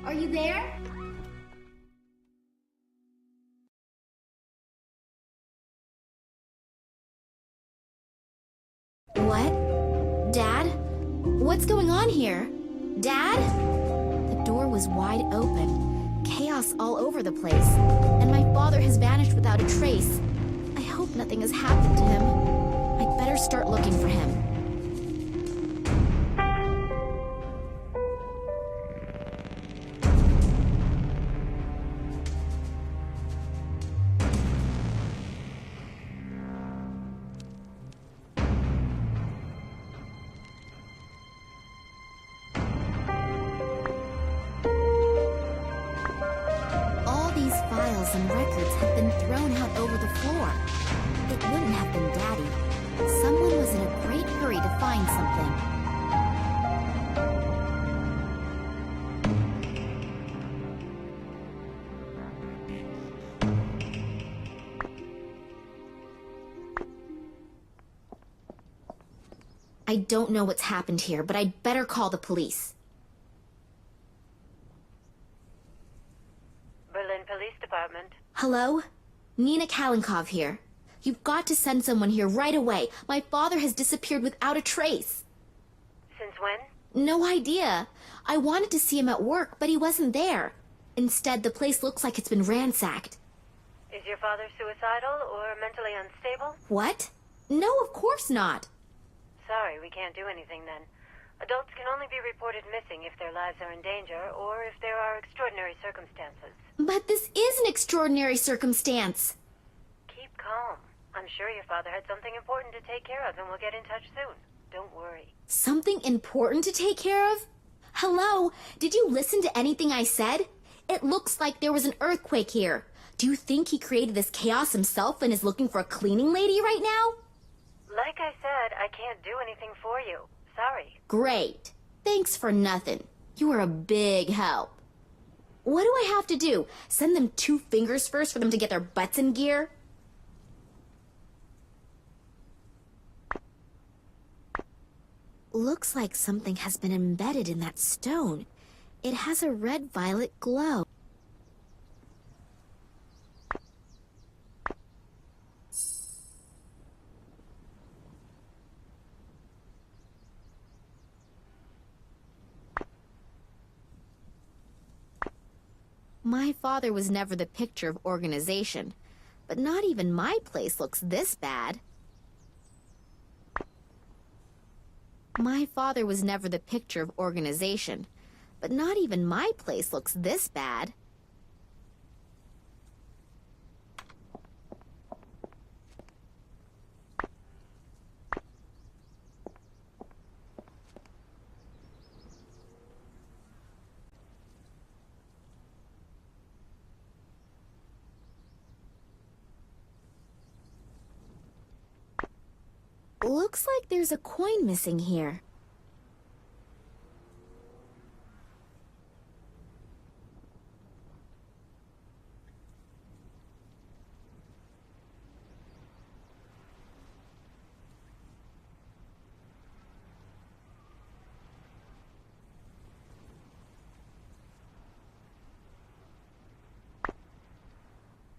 Are you there? What? Dad? What's going on here? Dad? The door was wide open. Chaos all over the place. And my father has vanished without a trace. I hope nothing has happened to him. I'd better start looking for him. And records have been thrown out over the floor. It wouldn't have been Daddy. Someone was in a great hurry to find something. I don't know what's happened here, but I'd better call the police. Police Department. Hello? Nina Kalinkov here. You've got to send someone here right away. My father has disappeared without a trace. Since when? No idea. I wanted to see him at work, but he wasn't there. Instead, the place looks like it's been ransacked. Is your father suicidal or mentally unstable? What? No, of course not. Sorry, we can't do anything then. Adults can only be reported missing if their lives are in danger or if there are extraordinary circumstances. But this is an extraordinary circumstance. Keep calm. I'm sure your father had something important to take care of and we'll get in touch soon. Don't worry. Something important to take care of? Hello? Did you listen to anything I said? It looks like there was an earthquake here. Do you think he created this chaos himself and is looking for a cleaning lady right now? Like I said, I can't do anything for you. Sorry. Great. Thanks for nothing. You are a big help. What do I have to do? Send them 2 fingers first for them to get their butts in gear? Looks like something has been embedded in that stone. It has a red-violet glow. My father was never the picture of organization, but not even my place looks this bad. My father was never the picture of organization, but not even my place looks this bad. Looks like there's a coin missing here.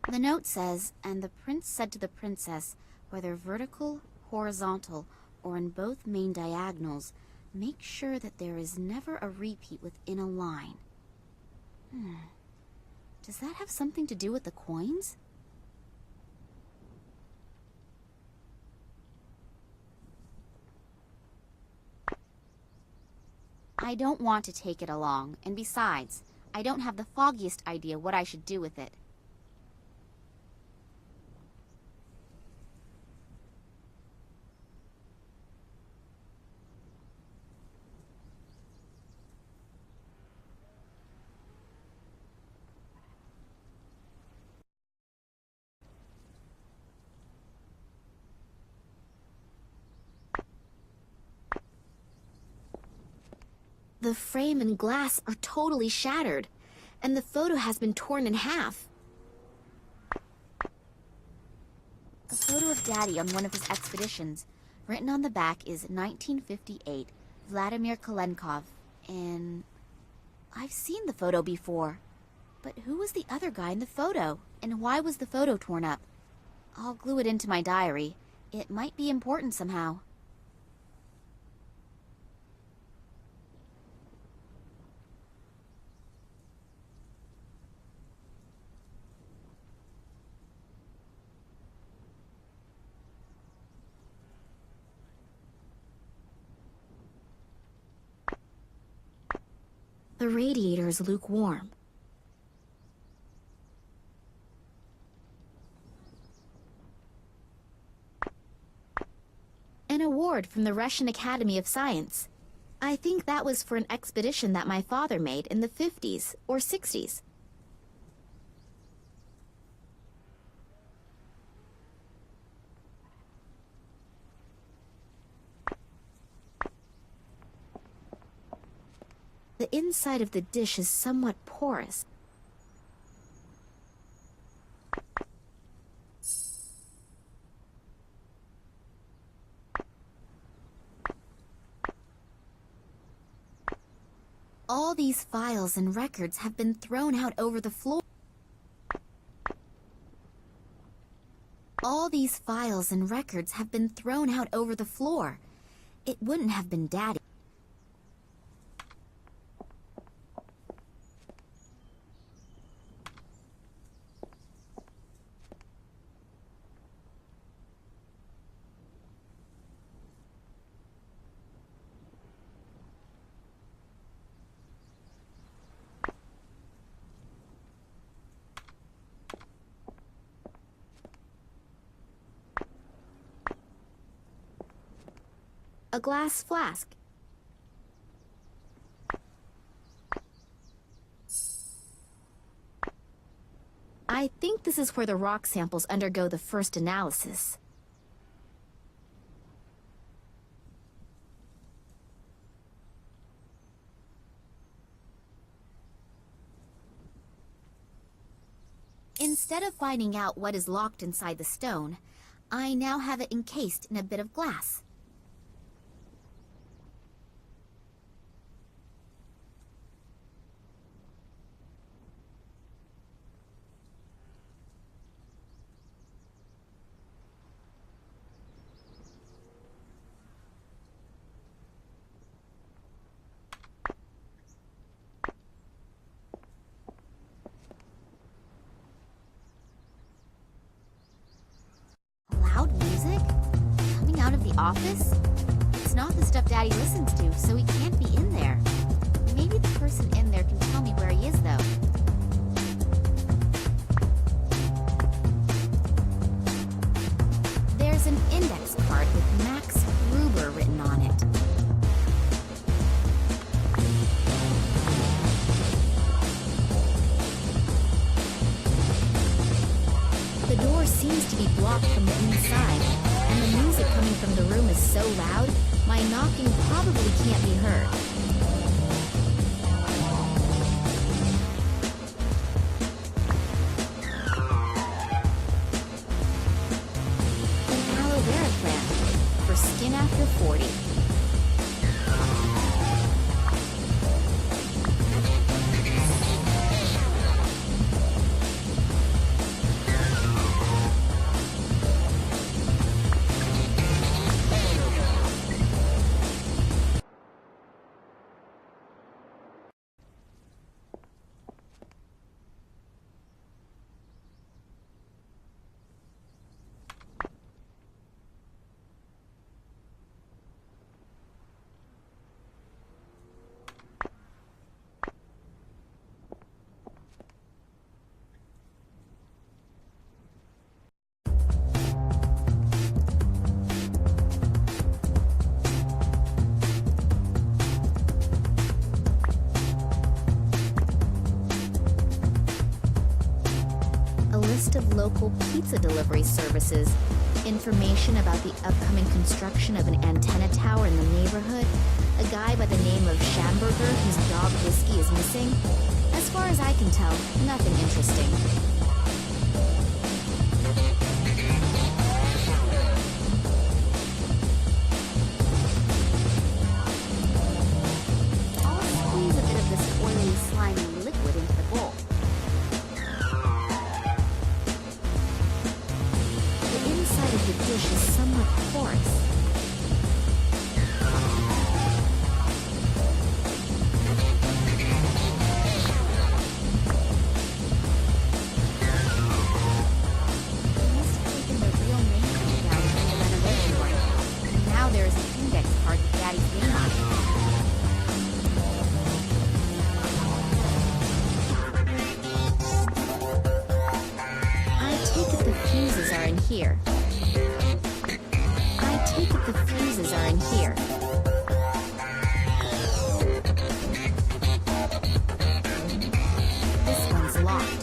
The note says, and the prince said to the princess, whether vertical, horizontal, or in both main diagonals, make sure that there is never a repeat within a line. Does that have something to do with the coins? I don't want to take it along, and besides, I don't have the foggiest idea what I should do with it. The frame and glass are totally shattered, and the photo has been torn in half. A photo of Daddy on one of his expeditions. Written on the back is 1958, Vladimir Kolenkov, and I've seen the photo before. But who was the other guy in the photo, and why was the photo torn up? I'll glue it into my diary. It might be important somehow. The radiator is lukewarm. An award from the Russian Academy of Science. I think that was for an expedition that my father made in the 50s or 60s. The inside of the dish is somewhat porous. All these files and records have been thrown out over the floor. All these files and records have been thrown out over the floor. It wouldn't have been Daddy. A glass flask. I think this is where the rock samples undergo the first analysis. Instead of finding out what is locked inside the stone, I now have it encased in a bit of glass. Loud music? Coming out of the office? It's not the stuff Daddy listens to, so he can't be in there. Maybe the person in there can tell me where he is, though. There's an index card with Max Gruber written on it. The door seems to be blocked from the inside, and the music coming from the room is so loud, my knocking probably can't be heard. An aloe vera plant for skin after 40. list of local pizza delivery services, information about the upcoming construction of an antenna tower in the neighborhood, a guy by the name of Schamberger whose dog Whiskey is missing. As far as I can tell, nothing interesting. Here. I take it the fuses are in here. This one's locked.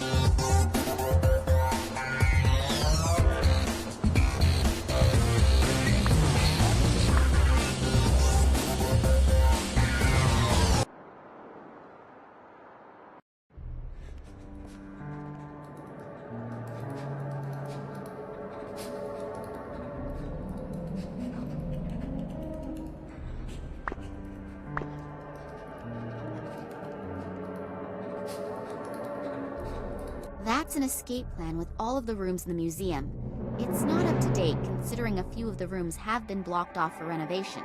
That's an escape plan with all of the rooms in the museum. It's not up to date, considering a few of the rooms have been blocked off for renovation.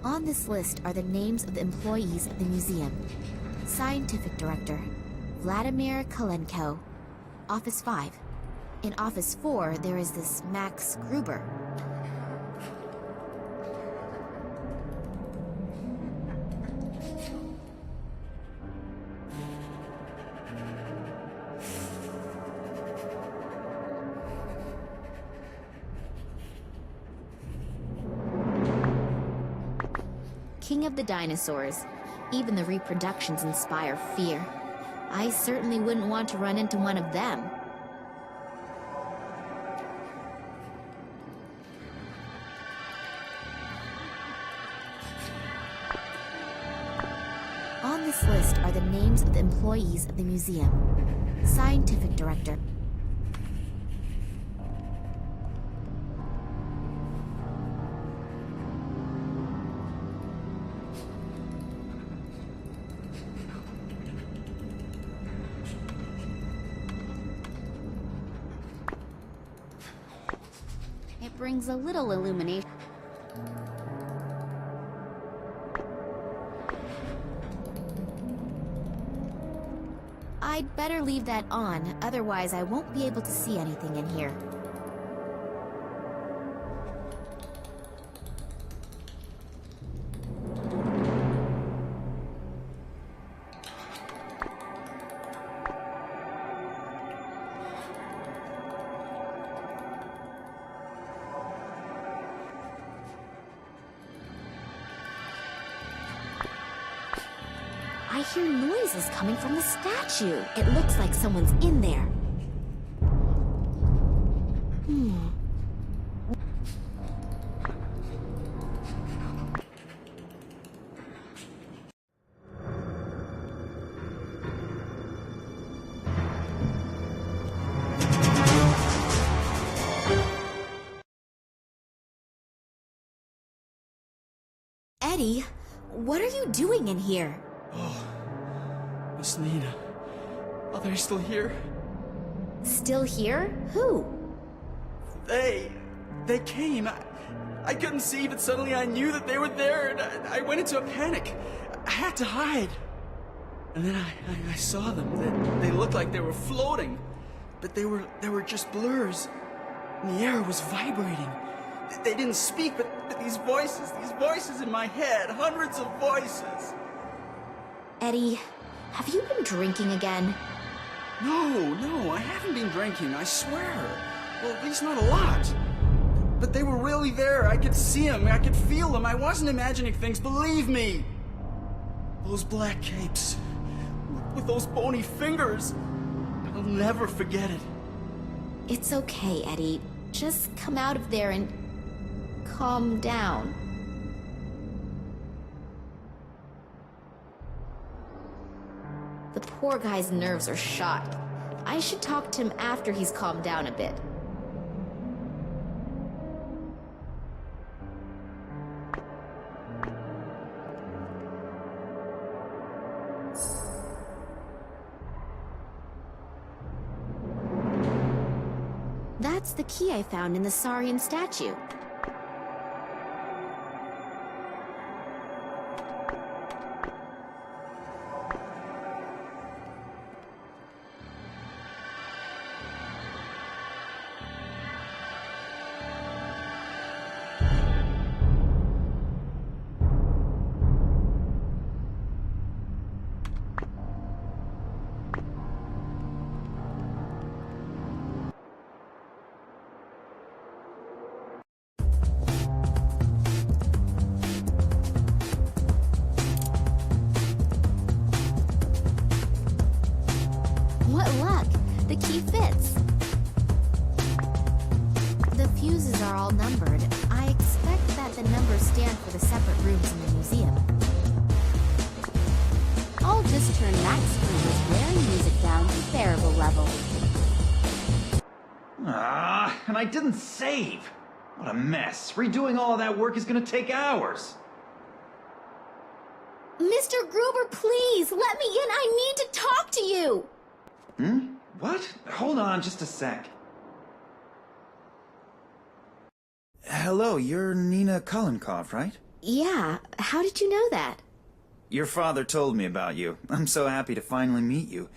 On this list are the names of the employees of the museum. Scientific Director, Vladimir Kalenko. Office 5. In Office 4, there is this Max Gruber. King of the dinosaurs. Even the reproductions inspire fear. I certainly wouldn't want to run into one of them. On this list are the names of the employees of the museum. Scientific Director. It brings a little illumination. I'd better leave that on, otherwise I won't be able to see anything in here. I hear noises coming from the statue. It looks like someone's in there. Eddie, what are you doing in here? Oh, Miss Nina. Are they still here? Still here? Who? They came. I couldn't see, but suddenly I knew that they were there, and I went into a panic. I had to hide. And then I saw them. They looked like they were floating. but they were just blurs. And the air was vibrating. They didn't speak, but these voices in my head, hundreds of voices. Eddie, have you been drinking again? No, I haven't been drinking, I swear. Well, at least not a lot. But they were really there. I could see them, I could feel them. I wasn't imagining things, believe me. Those black capes, with those bony fingers. I'll never forget it. It's okay, Eddie. Just come out of there and calm down. The poor guy's nerves are shot. I should talk to him after he's calmed down a bit. That's the key I found in the Saurian statue. What luck! The key fits. The fuses are all numbered. I expect that the numbers stand for the separate rooms in the museum. I'll just turn Max Gruber's blaring music down to bearable level. And I didn't save! What a mess. Redoing all of that work is gonna take hours. Mr. Gruber, please, let me in. I need to talk to you. What? Hold on just a sec. Hello, you're Nina Kollenkoff, right? Yeah, how did you know that? Your father told me about you. I'm so happy to finally meet you.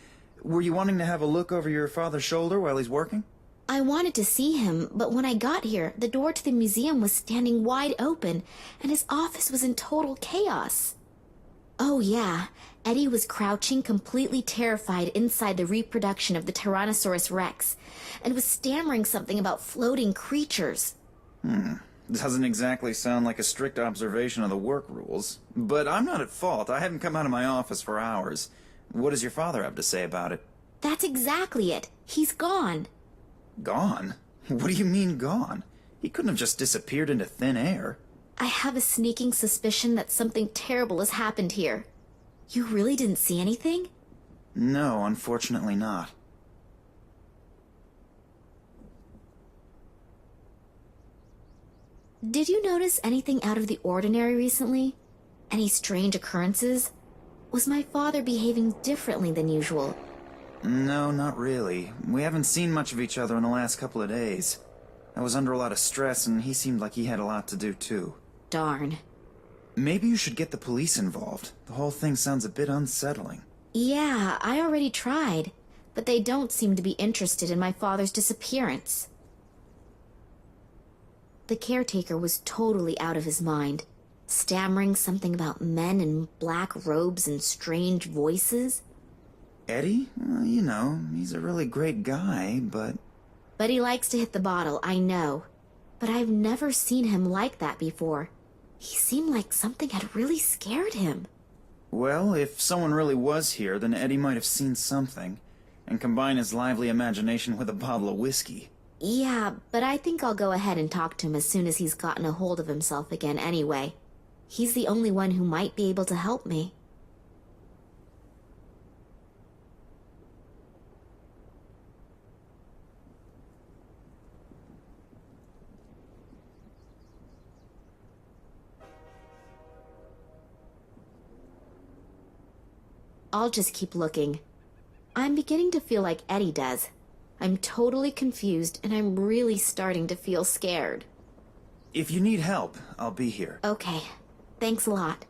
Were you wanting to have a look over your father's shoulder while he's working? I wanted to see him, but when I got here, the door to the museum was standing wide open, and his office was in total chaos. Oh yeah, Eddie was crouching, completely terrified inside the reproduction of the Tyrannosaurus Rex, and was stammering something about floating creatures. Doesn't exactly sound like a strict observation of the work rules. But I'm not at fault. I haven't come out of my office for hours. What does your father have to say about it? That's exactly it. He's gone. Gone? What do you mean gone? He couldn't have just disappeared into thin air. I have a sneaking suspicion that something terrible has happened here. You really didn't see anything? No, unfortunately not. Did you notice anything out of the ordinary recently? Any strange occurrences? Was my father behaving differently than usual? No, not really. We haven't seen much of each other in the last couple of days. I was under a lot of stress, and he seemed like he had a lot to do, too. Darn. Maybe you should get the police involved. The whole thing sounds a bit unsettling. Yeah, I already tried, but they don't seem to be interested in my father's disappearance. The caretaker was totally out of his mind, stammering something about men in black robes and strange voices. Eddie? You know, he's a really great guy, but... But he likes to hit the bottle, I know. But I've never seen him like that before. He seemed like something had really scared him. Well, if someone really was here, then Eddie might have seen something, and combine his lively imagination with a bottle of whiskey. Yeah, but I think I'll go ahead and talk to him as soon as he's gotten a hold of himself again anyway. He's the only one who might be able to help me. I'll just keep looking. I'm beginning to feel like Eddie does. I'm totally confused, and I'm really starting to feel scared. If you need help, I'll be here. Okay. Thanks a lot.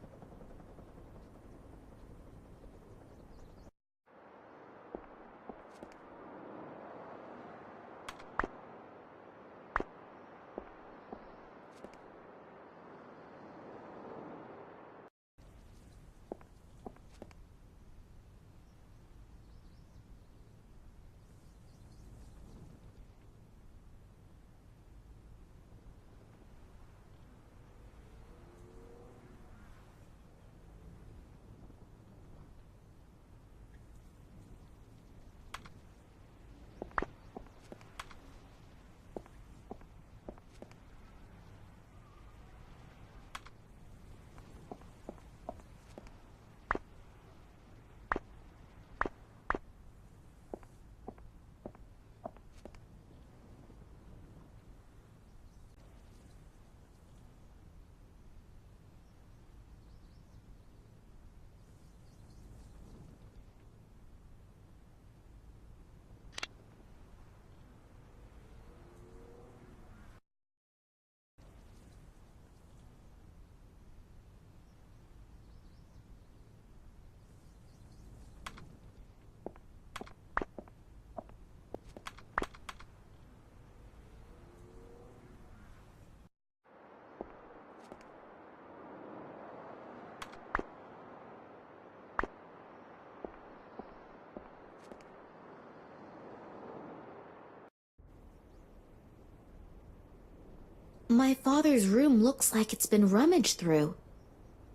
My father's room looks like it's been rummaged through.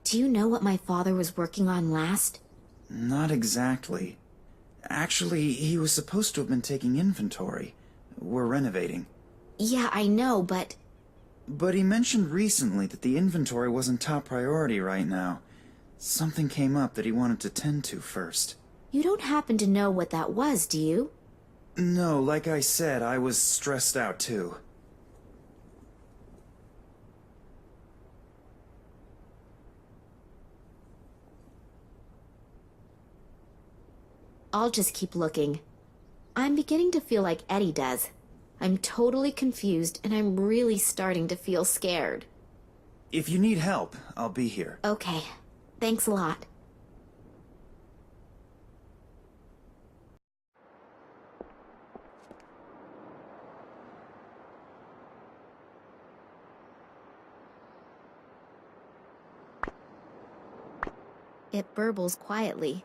Do you know what my father was working on last? Not exactly. Actually, he was supposed to have been taking inventory. We're renovating. Yeah, I know, but... But he mentioned recently that the inventory wasn't top priority right now. Something came up that he wanted to tend to first. You don't happen to know what that was, do you? No, like I said, I was stressed out too. I'll just keep looking. I'm beginning to feel like Eddie does. I'm totally confused, and I'm really starting to feel scared. If you need help, I'll be here. Okay. Thanks a lot. It burbles quietly.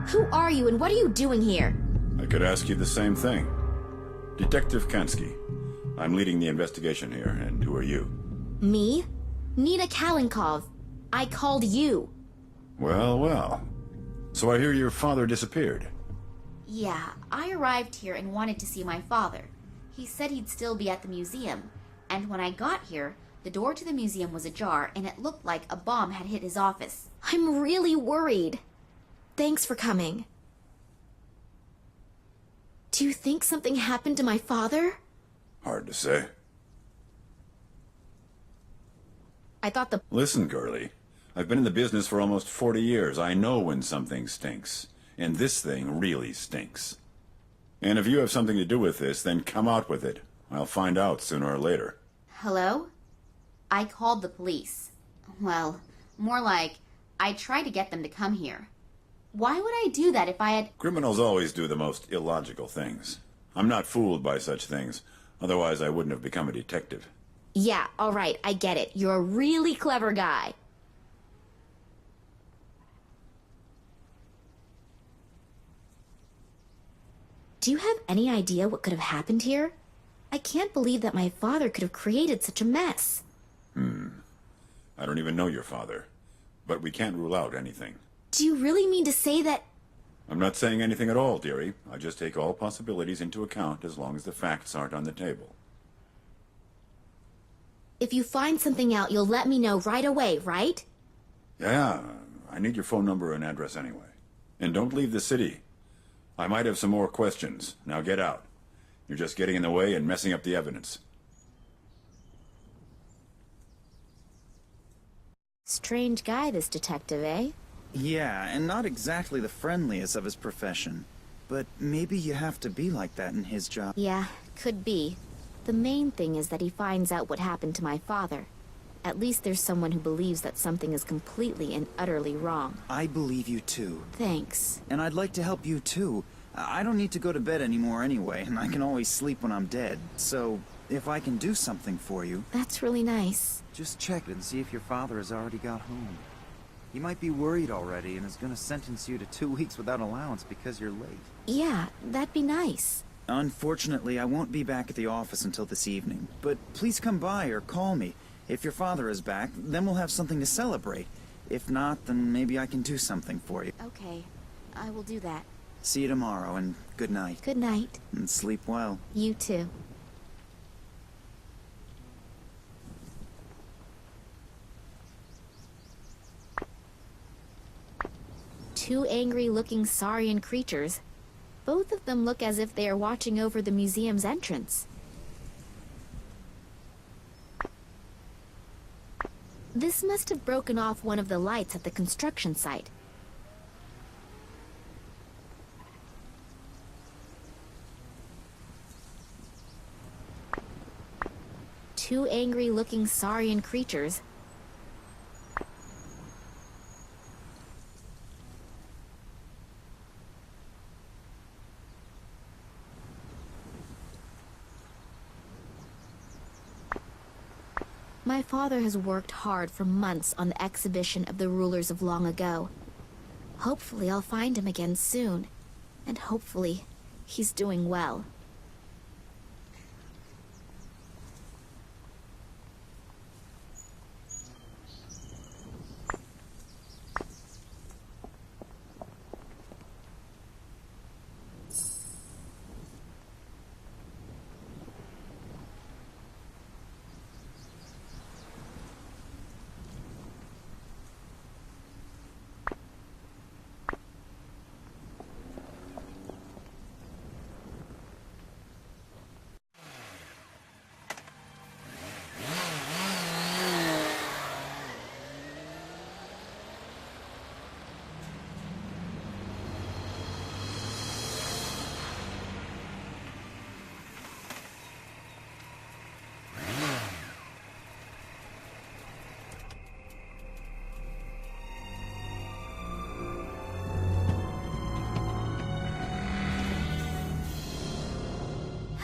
Who are you and what are you doing here? I could ask you the same thing. Detective Kansky. I'm leading the investigation here, and who are you? Me? Nina Kalinkov. I called you. Well, well. So I hear your father disappeared. Yeah, I arrived here and wanted to see my father. He said he'd still be at the museum, and when I got here, the door to the museum was ajar and it looked like a bomb had hit his office. I'm really worried. Thanks for coming. Do you think something happened to my father? Hard to say. I thought the... Listen, girlie. I've been in the business for almost 40 years. I know when something stinks. And this thing really stinks. And if you have something to do with this, then come out with it. I'll find out sooner or later. Hello? I called the police. Well, more like, I tried to get them to come here. Why would I do that if I had... Criminals always do the most illogical things. I'm not fooled by such things. Otherwise, I wouldn't have become a detective. Yeah, all right, I get it. You're a really clever guy. Do you have any idea what could have happened here? I can't believe that my father could have created such a mess. I don't even know your father. But we can't rule out anything. Do you really mean to say that... I'm not saying anything at all, dearie. I just take all possibilities into account as long as the facts aren't on the table. If you find something out, you'll let me know right away, right? Yeah, I need your phone number and address anyway. And don't leave the city. I might have some more questions. Now get out. You're just getting in the way and messing up the evidence. Strange guy, this detective, eh? Yeah, and not exactly the friendliest of his profession. But maybe you have to be like that in his job. Yeah, could be. The main thing is that he finds out what happened to my father. At least there's someone who believes that something is completely and utterly wrong. I believe you too. Thanks. And I'd like to help you too. I don't need to go to bed anymore anyway, and I can always sleep when I'm dead. So, if I can do something for you... That's really nice. Just check and see if your father has already got home. He might be worried already and is going to sentence you to 2 weeks without allowance because you're late. Yeah, that'd be nice. Unfortunately, I won't be back at the office until this evening. But please come by or call me. If your father is back, then we'll have something to celebrate. If not, then maybe I can do something for you. Okay, I will do that. See you tomorrow, and good night. Good night. And sleep well. You too. Two angry-looking saurian creatures. Both of them look as if they are watching over the museum's entrance. This must have broken off one of the lights at the construction site. Two angry-looking saurian creatures. My father has worked hard for months on the exhibition of the rulers of long ago. Hopefully I'll find him again soon. And hopefully he's doing well.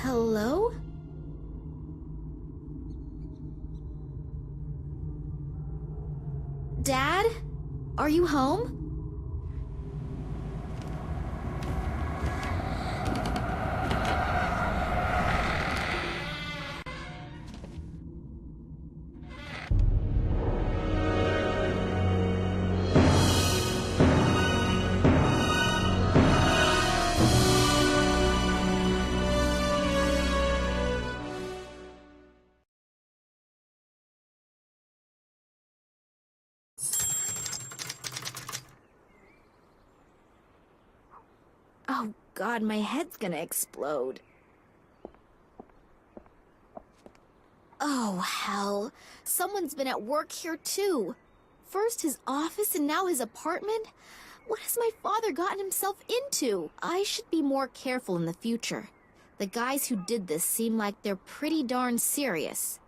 Hello? Dad? Are you home? Oh God, my head's gonna explode. Oh, hell. Someone's been at work here, too. First his office and now his apartment? What has my father gotten himself into? I should be more careful in the future. The guys who did this seem like they're pretty darn serious.